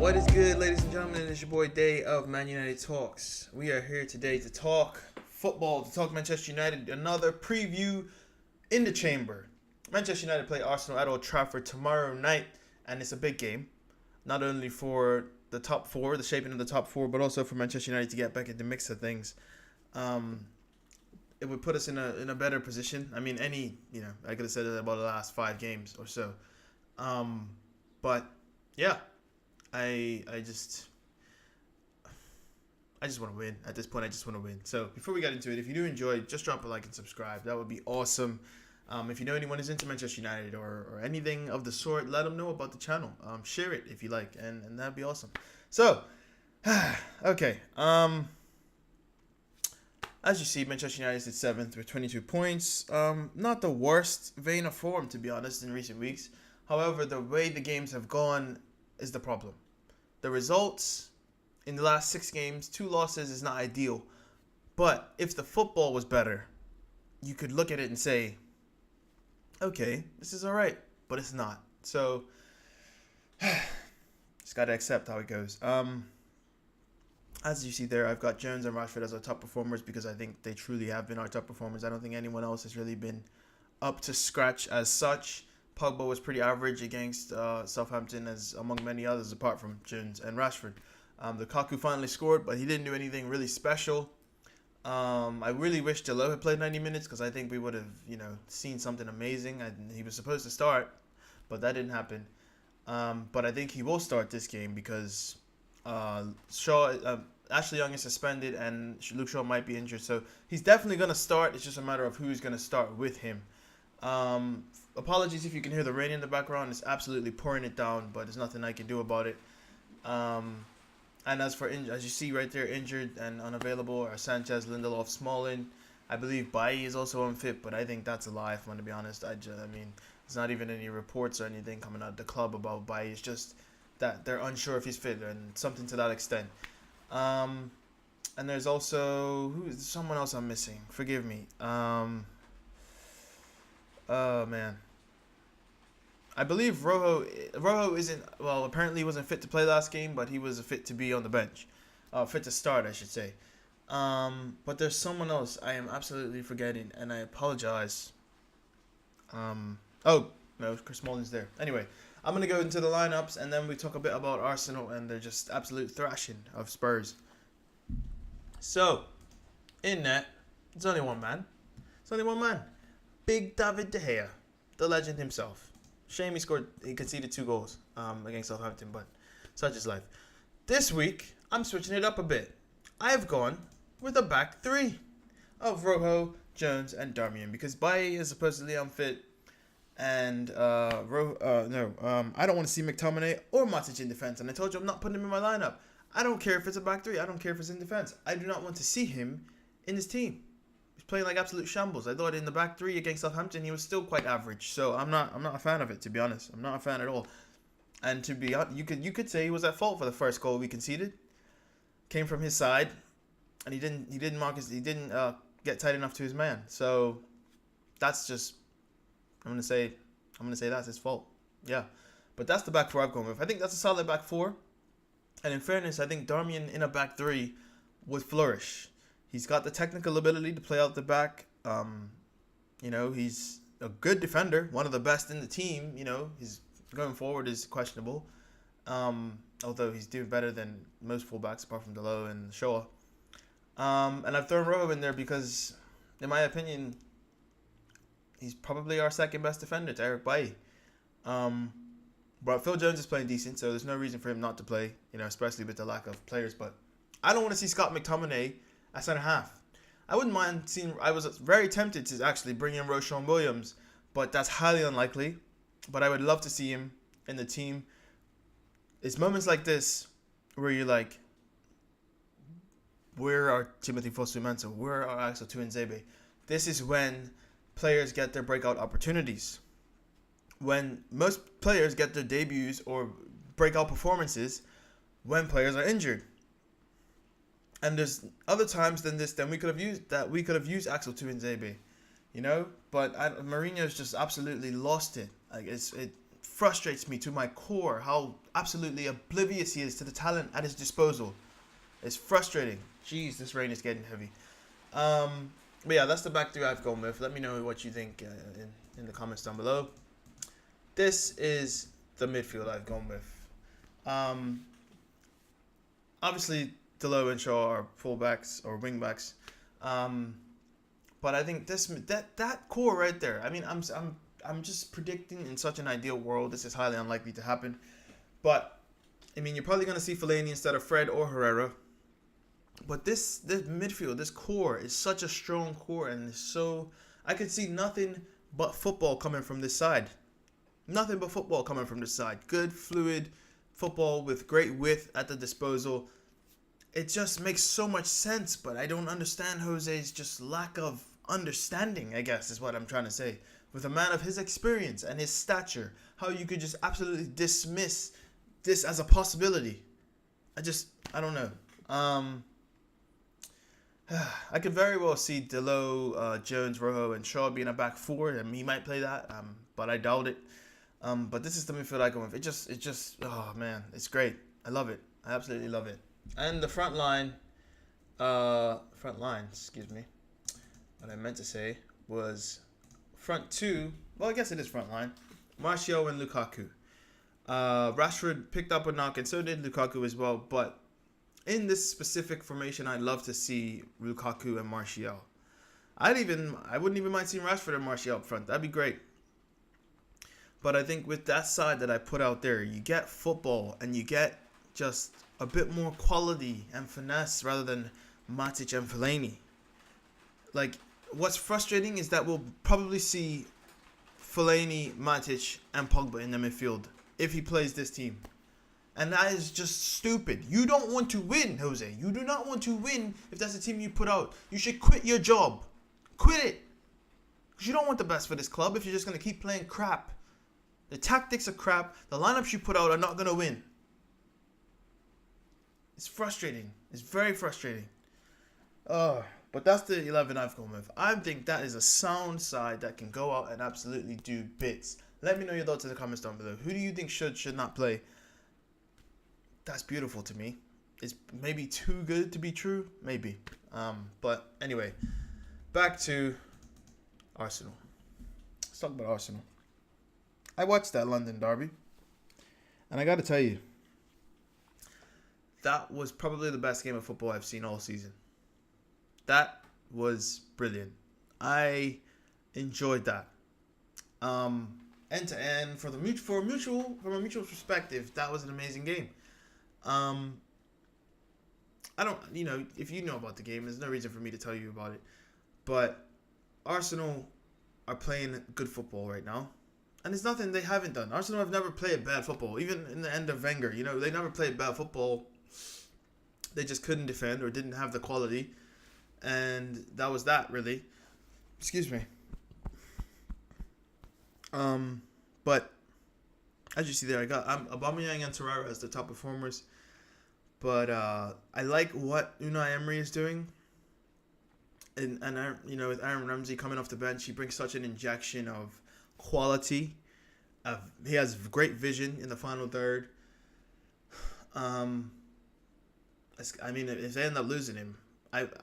What is good, ladies and gentlemen? It's your boy Day of Man United Talks. We are here today to talk football, to talk Manchester United. Another preview in the chamber. Manchester United play Arsenal at Old Trafford tomorrow night, and it's a big game. Not only for the top four, the shaping of the top four, but also for Manchester United to get back in the mix of things. It would put us in a better position. I mean, I could have said it about the last 5 games or so. But yeah, I just want to win. At this point, I just want to win. So before we get into it, if you do enjoy, just drop a like and subscribe. That would be awesome. If you know anyone who's into Manchester United or anything of the sort, let them know about the channel. Share it if you like, and that'd be awesome. So, okay. As you see, Manchester United is 7th with 22 points. Not the worst vein of form, to be honest, in recent weeks. However, the way the games have gone is the problem. The results in the last 6 games, 2 losses is not ideal. But if the football was better, you could look at it and say, okay, this is all right, but it's not. So, just got to accept how it goes. As you see there, I've got Jones and Rashford as our top performers because I think they truly have been our top performers. I don't think anyone else has really been up to scratch as such. Pogba was pretty average against Southampton, as among many others, apart from Jones and Rashford. Lukaku finally scored, but he didn't do anything really special. I really wish Jalot had played 90 minutes because I think we would have, seen something amazing. He was supposed to start, but that didn't happen. But I think he will start this game because Ashley Young is suspended and Luke Shaw might be injured. So he's definitely going to start. It's just a matter of who's going to start with him. Apologies if you can hear the rain in the background. It's absolutely pouring it down, but there's nothing I can do about it. And as for as you see right there, injured and unavailable are Sanchez, Lindelof, Smalling. I believe Bailly is also unfit, but I think that's a lie if I'm going to be honest. I mean, there's not even any reports or anything coming out of the club about Bailly. It's just that they're unsure if he's fit and something to that extent. And there's also someone else I'm missing. Forgive me. Oh man. I believe Rojo isn't, well, apparently he wasn't fit to play last game, but he was fit to be on the bench. Fit to start, I should say. But there's someone else I am absolutely forgetting, and I apologize. Oh, no, Chris Smalling's there. Anyway, I'm going to go into the lineups, and then we talk a bit about Arsenal and their just absolute thrashing of Spurs. So, in net, it's only one man. It's only one man. Big David De Gea, the legend himself. Shame he conceded 2 goals against Southampton, but such is life. This week, I'm switching it up a bit. I've gone with a back 3 of Rojo, Jones, and Darmian because Bailly is supposedly unfit, and I don't want to see McTominay or Matic in defense, and I told you I'm not putting him in my lineup. I don't care if it's a back 3. I don't care if it's in defense. I do not want to see him in this team. He's playing like absolute shambles. I thought in the back 3 against Southampton he was still quite average. So I'm not a fan of it, to be honest. I'm not a fan at all. And to be honest, you could say he was at fault for the first goal we conceded. Came from his side, and he didn't get tight enough to his man. So that's just I'm gonna say that's his fault. Yeah, but that's the back 4 I've gone with. I think that's a solid back 4. And in fairness, I think Darmian in a back 3 would flourish. He's got the technical ability to play out the back. He's a good defender, one of the best in the team. His going forward is questionable, although he's doing better than most fullbacks apart from Delo and Shaw. And I've thrown Rojo in there because, in my opinion, he's probably our second best defender to Eric Bailly. But Phil Jones is playing decent, so there's no reason for him not to play, especially with the lack of players. But I don't want to see Scott McTominay at centre half. I wouldn't mind seeing. I was very tempted to actually bring in Roshan Williams, but that's highly unlikely. But I would love to see him in the team. It's moments like this where you're like, where are Timothy Fosu-Mensah? Where are Axel Tuanzebe? This is when players get their breakout opportunities. When most players get their debuts or breakout performances when players are injured. And there's other times than this we could have used Axel Tuanzebe, but Mourinho's just absolutely lost it. Like frustrates me to my core how absolutely oblivious he is to the talent at his disposal. It's frustrating. Jeez, this rain is getting heavy. But yeah, that's the back three I've gone with. Let me know what you think in the comments down below. This is the midfield I've gone with. Obviously, Delo and Shaw are fullbacks or wingbacks. But I think that core right there. I mean, I'm just predicting in such an ideal world. This is highly unlikely to happen. But I mean, you're probably going to see Fellaini instead of Fred or Herrera. But this midfield, this core is such a strong core, and it's so I could see nothing but football coming from this side. Nothing but football coming from this side. Good, fluid football with great width at the disposal. It just makes so much sense, but I don't understand Jose's just lack of understanding, I guess, is what I'm trying to say. With a man of his experience and his stature, how you could just absolutely dismiss this as a possibility. I don't know. I could very well see Delo, Jones, Rojo, and Shaw being a back four, and he might play that, but I doubt it. But this is the midfield I go with. It just, oh man, it's great. I love it. I absolutely love it. And the front line, excuse me. What I meant to say was front two. Well, I guess it is front line. Martial and Lukaku. Rashford picked up a knock, and so did Lukaku as well, but in this specific formation, I'd love to see Lukaku and Martial. I wouldn't even mind seeing Rashford and Martial up front. That'd be great. But I think with that side that I put out there, you get football and you get just a bit more quality and finesse rather than Matic and Fellaini. Like, what's frustrating is that we'll probably see Fellaini, Matic, and Pogba in the midfield if he plays this team. And that is just stupid. You don't want to win, Jose. You do not want to win if that's the team you put out. You should quit your job. Quit it. Because you don't want the best for this club if you're just going to keep playing crap. The tactics are crap. The lineups you put out are not going to win. It's frustrating. It's very frustrating. But that's the 11 I've gone with. I think that is a sound side that can go out and absolutely do bits. Let me know your thoughts in the comments down below. Who do you think should not play? That's beautiful to me. It's maybe too good to be true. Maybe. But anyway, back to Arsenal. Let's talk about Arsenal. I watched that London derby, and I got to tell you, that was probably the best game of football I've seen all season. That was brilliant. I enjoyed that. End to end, from a mutual perspective, that was an amazing game. I don't, if you know about the game, there's no reason for me to tell you about it. But Arsenal are playing good football right now. And it's nothing they haven't done. Arsenal have never played bad football. Even in the end of Wenger, they never played bad football. They just couldn't defend or didn't have the quality. And that was that, really. Excuse me. But as you see there, I got Aubameyang and Torreira as the top performers. But I like what Unai Emery is doing. And with Aaron Ramsey coming off the bench, he brings such an injection of quality. He has great vision in the final third. If they end up losing him,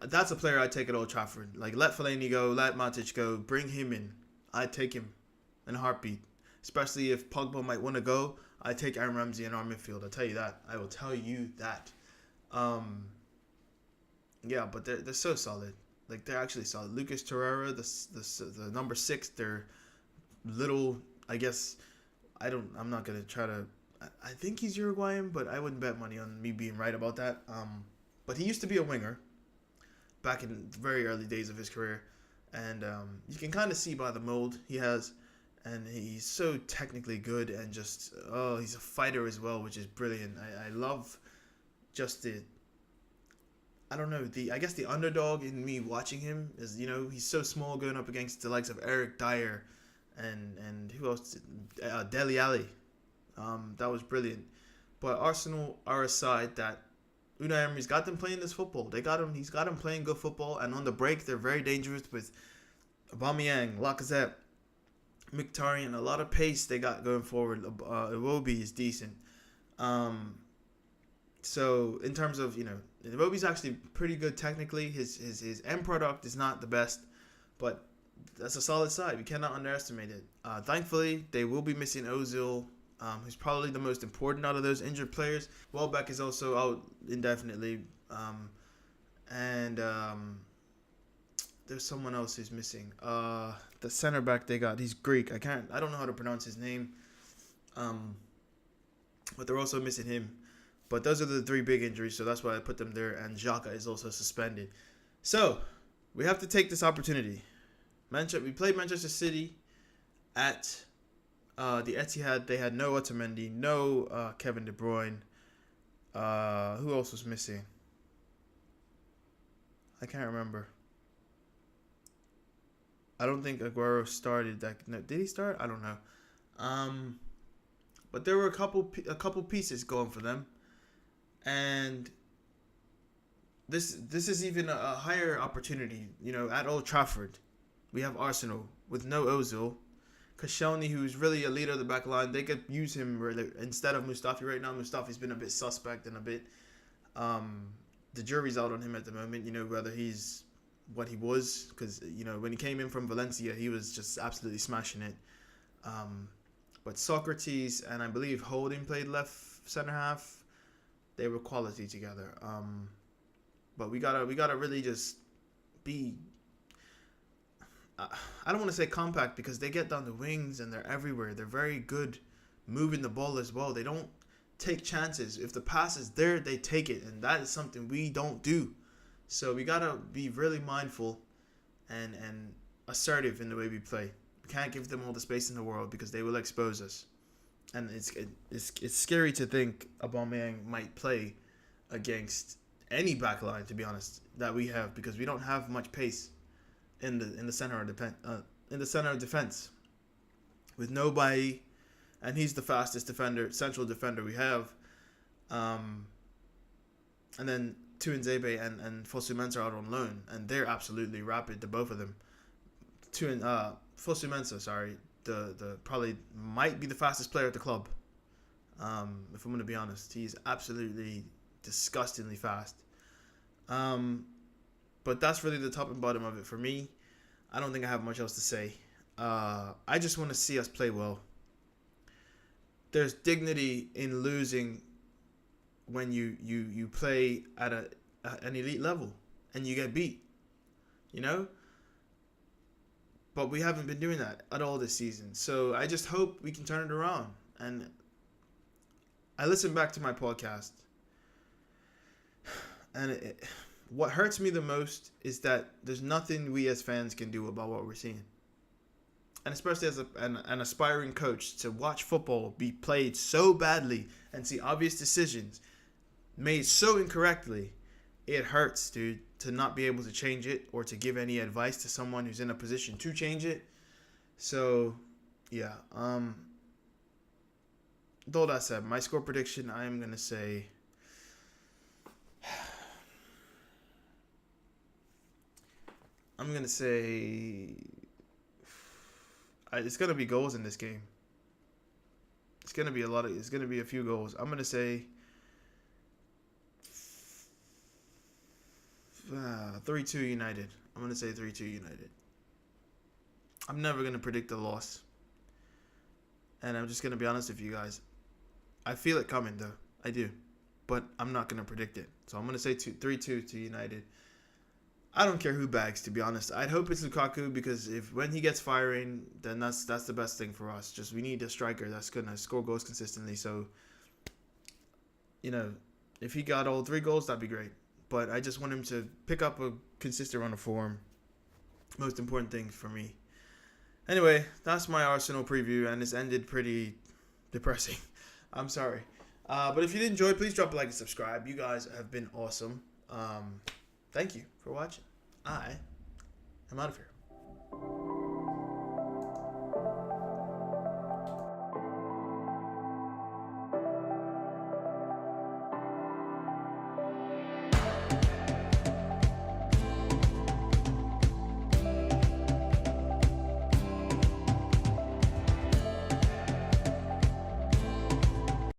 that's a player I'd take at Old Trafford. Like, let Fellaini go, let Matic go, bring him in. I'd take him in a heartbeat. Especially if Pogba might want to go, I'd take Aaron Ramsey in our midfield. I'll tell you that. I will tell you that. Yeah, but they're so solid. Like, they're actually solid. Lucas Torreira, the number 6, they're little, I guess, I'm not going to try to, I think he's Uruguayan, but I wouldn't bet money on me being right about that. But he used to be a winger back in the very early days of his career. And you can kind of see by the mold he has. And he's so technically good and just, he's a fighter as well, which is brilliant. I love just I guess the underdog in me watching him is, he's so small going up against the likes of Eric Dyer and who else? Dele Alli. That was brilliant. But Arsenal are a side that Unai Emery's got them playing this football. He's got them playing good football, and on the break they're very dangerous with Aubameyang, Lacazette, Mkhitaryan, a lot of pace they got going forward. Iwobi is decent. So in terms of, Iwobi's actually pretty good technically. His end product is not the best, but that's a solid side. We cannot underestimate it. Thankfully, they will be missing Ozil, who's probably the most important out of those injured players. Welbeck is also out indefinitely. And there's someone else who's missing. The center back they got, he's Greek. I don't know how to pronounce his name. But they're also missing him. But those are the three big injuries, so that's why I put them there. And Xhaka is also suspended. So we have to take this opportunity. We played Manchester City at the Etihad. They had no Otamendi, no Kevin De Bruyne. Who else was missing? I can't remember. I don't think Aguero started. No, did he start? I don't know. But there were a couple pieces going for them, and this is even a higher opportunity. At Old Trafford, we have Arsenal with no Ozil. Koscielny, who's really a leader of the back line, they could use him instead of Mustafi right now. Mustafi's been a bit suspect and a bit. The jury's out on him at the moment. Whether he's what he was, because when he came in from Valencia, he was just absolutely smashing it. But Socrates and I believe Holding played left center half. They were quality together. But we gotta really just be. I don't want to say compact because they get down the wings and they're everywhere. They're very good moving the ball as well. They don't take chances. If the pass is there, they take it, and that is something we don't do. So we gotta be really mindful and assertive in the way we play. We can't give them all the space in the world because they will expose us. And it's scary to think Aubameyang might play against any backline, to be honest, that we have, because we don't have much pace in the center of defense with nobody, and he's the fastest central defender we have. And then Tuanzebe and Fosu Mensah are out on loan, and they're absolutely rapid, the both of them. Fosu Mensah, sorry, the probably might be the fastest player at the club. If I'm going to be honest, he's absolutely disgustingly fast. But that's really the top and bottom of it for me. I don't think I have much else to say. I just want to see us play well. There's dignity in losing when you play at an elite level and you get beat, But we haven't been doing that at all this season. So I just hope we can turn it around. And I listened back to my podcast, and what hurts me the most is that there's nothing we as fans can do about what we're seeing. And especially as an aspiring coach, to watch football be played so badly and see obvious decisions made so incorrectly, it hurts, dude, to not be able to change it or to give any advice to someone who's in a position to change it. So, yeah. With all that said, my score prediction, I am going to say... it's going to be goals in this game. It's going to be a few goals. I'm going to say 3-2 United. I'm going to say 3-2 United. I'm never going to predict a loss. And I'm just going to be honest with you guys. I feel it coming, though. I do. But I'm not going to predict it. So I'm going to say 3-2 to United. I don't care who bags, to be honest. I'd hope it's Lukaku, because when he gets firing, then that's the best thing for us. Just we need a striker that's going to score goals consistently. So, if he got all 3 goals, that'd be great. But I just want him to pick up a consistent run of form. Most important thing for me. Anyway, that's my Arsenal preview, and it's ended pretty depressing. I'm sorry. But if you did enjoy, please drop a like and subscribe. You guys have been awesome. Thank you for watching. I am out of here.